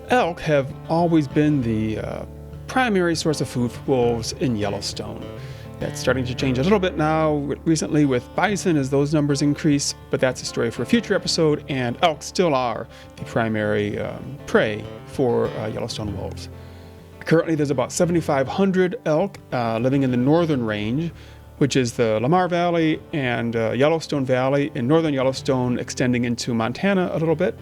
elk have always been the primary source of food for wolves in Yellowstone. That's starting to change a little bit now recently with bison as those numbers increase, but that's a story for a future episode, and elk still are the primary prey for Yellowstone wolves. Currently there's about 7,500 elk living in the northern range, which is the Lamar Valley and Yellowstone Valley in northern Yellowstone, extending into Montana a little bit.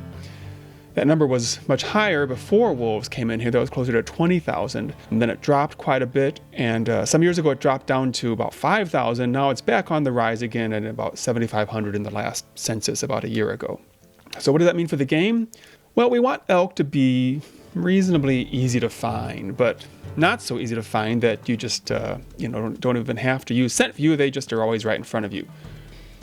That number was much higher before wolves came in here. That was closer to 20,000. And then it dropped quite a bit. And some years ago, it dropped down to about 5,000. Now it's back on the rise again at about 7,500 in the last census about a year ago. So what does that mean for the game? Well, we want elk to be reasonably easy to find, but not so easy to find that you just don't even have to use scent view. They just are always right in front of you.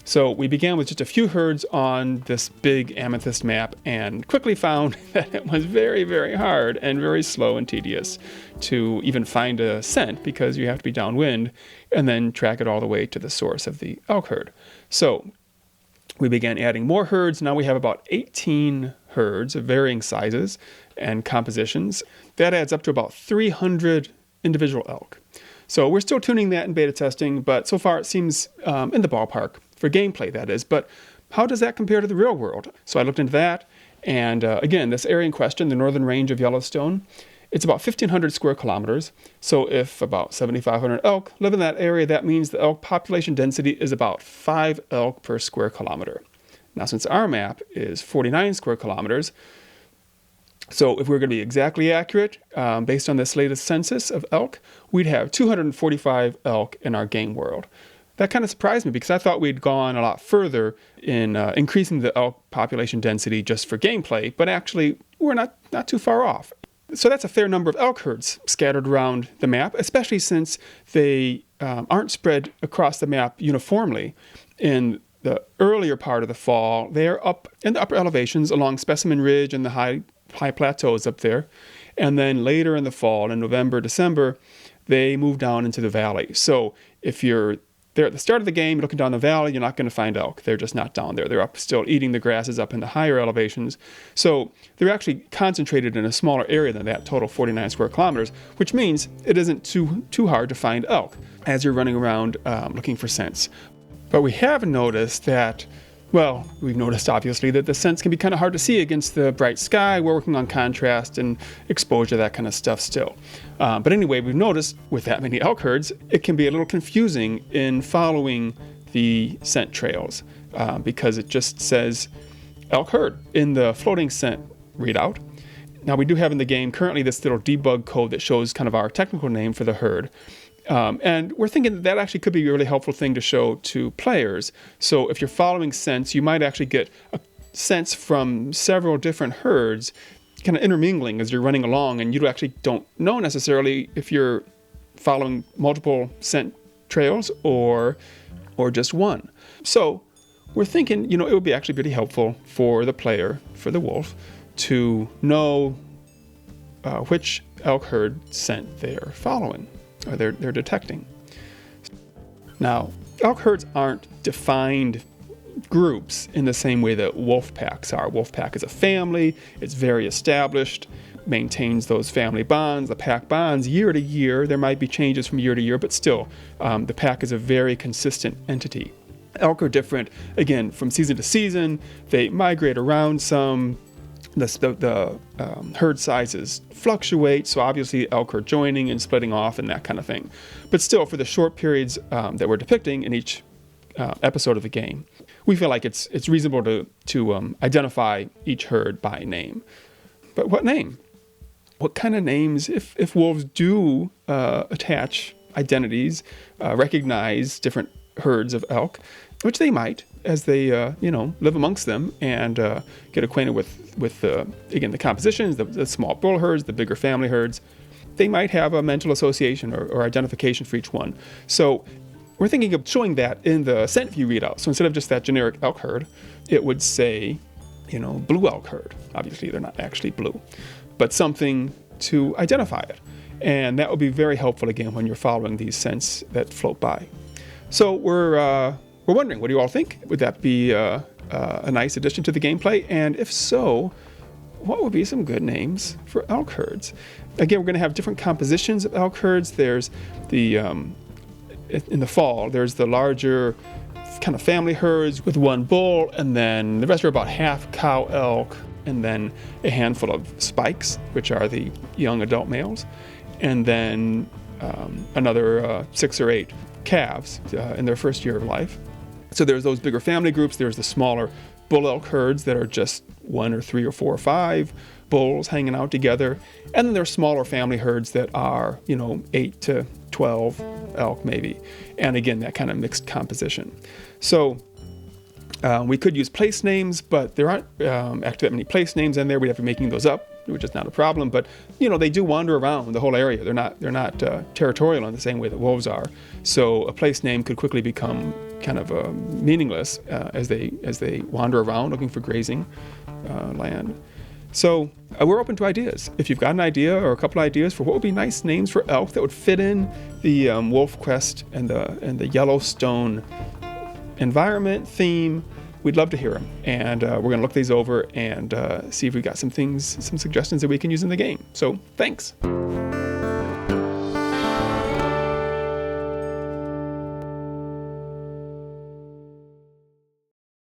So we began with just a few herds on this big Amethyst map and quickly found that it was very, very hard and very slow and tedious to even find a scent because you have to be downwind and then track it all the way to the source of the elk herd. So we began adding more herds. Now we have about 18 herds of varying sizes and compositions. That adds up to about 300 individual elk. So we're still tuning that in beta testing, but so far it seems in the ballpark. For gameplay, that is. But how does that compare to the real world? So I looked into that, and again, this area in question, the northern range of Yellowstone, it's about 1,500 square kilometers. So if about 7,500 elk live in that area, that means the elk population density is about 5 elk per square kilometer. Now, since our map is 49 square kilometers, so if we're going to be exactly accurate, based on this latest census of elk, we'd have 245 elk in our game world. That kind of surprised me because I thought we'd gone a lot further in increasing the elk population density just for gameplay, but actually we're not too far off. So that's a fair number of elk herds scattered around the map, especially since they aren't spread across the map uniformly. In the earlier part of the fall, they're up in the upper elevations along Specimen Ridge and the high plateaus up there. And then later in the fall, in November, December, they move down into the valley. So if you're there at the start of the game, looking down the valley, you're not going to find elk. They're just not down there. They're up still eating the grasses up in the higher elevations. So they're actually concentrated in a smaller area than that total 49 square kilometers, which means it isn't too hard to find elk as you're running around looking for scents. But we have noticed that, well, we've noticed obviously that the scents can be kind of hard to see against the bright sky. We're working on contrast and exposure, that kind of stuff still. But anyway, we've noticed with that many elk herds, it can be a little confusing in following the scent trails because it just says elk herd in the floating scent readout. Now we do have in the game currently this little debug code that shows kind of our technical name for the herd. And we're thinking that actually could be a really helpful thing to show to players. So if you're following scents, you might actually get a sense from several different herds kind of intermingling as you're running along, and you actually don't know necessarily if you're following multiple scent trails or just one. So we're thinking, it would be actually pretty helpful for the player, for the wolf, to know which elk herd scent they're following or they're detecting. Now, elk herds aren't defined groups in the same way that wolf packs are. Wolf pack is a family, it's very established, maintains those family bonds, the pack bonds year to year. There might be changes from year to year, but still, the pack is a very consistent entity. Elk are different, again, from season to season. They migrate around some. The herd sizes fluctuate, so obviously elk are joining and splitting off and that kind of thing. But still, for the short periods that we're depicting in each episode of the game, we feel like it's reasonable to identify each herd by name. But what name? What kind of names, if wolves do attach identities, recognize different herds of elk, which they might as they live amongst them and get acquainted with the compositions, the small bull herds, the bigger family herds, they might have a mental association or identification for each one. So we're thinking of showing that in the scent view readout. So instead of just that generic elk herd, it would say, blue elk herd. Obviously, they're not actually blue, but something to identify it. And that would be very helpful, again, when you're following these scents that float by. So we're wondering, what do you all think? Would that be a nice addition to the gameplay? And if so, what would be some good names for elk herds? Again, we're going to have different compositions of elk herds. There's the, in the fall, there's the larger kind of family herds with one bull, and then the rest are about half cow elk, and then a handful of spikes, which are the young adult males, and then another 6 or 8 calves in their first year of life. So there's those bigger family groups. There's the smaller bull elk herds that are just 1 or 3 or 4 or 5 bulls hanging out together. And then there's smaller family herds that are, 8 to 12 elk maybe. And again, that kind of mixed composition. So we could use place names, but there aren't actually that many place names in there. We'd have to be making those up, which is not a problem. But they do wander around the whole area. They're not territorial in the same way that wolves are. So a place name could quickly become kind of meaningless as they wander around looking for grazing land. So we're open to ideas. If you've got an idea or a couple ideas for what would be nice names for elk that would fit in the WolfQuest and the Yellowstone environment theme, we'd love to hear them. And we're going to look these over and see if we've got some suggestions that we can use in the game. So thanks.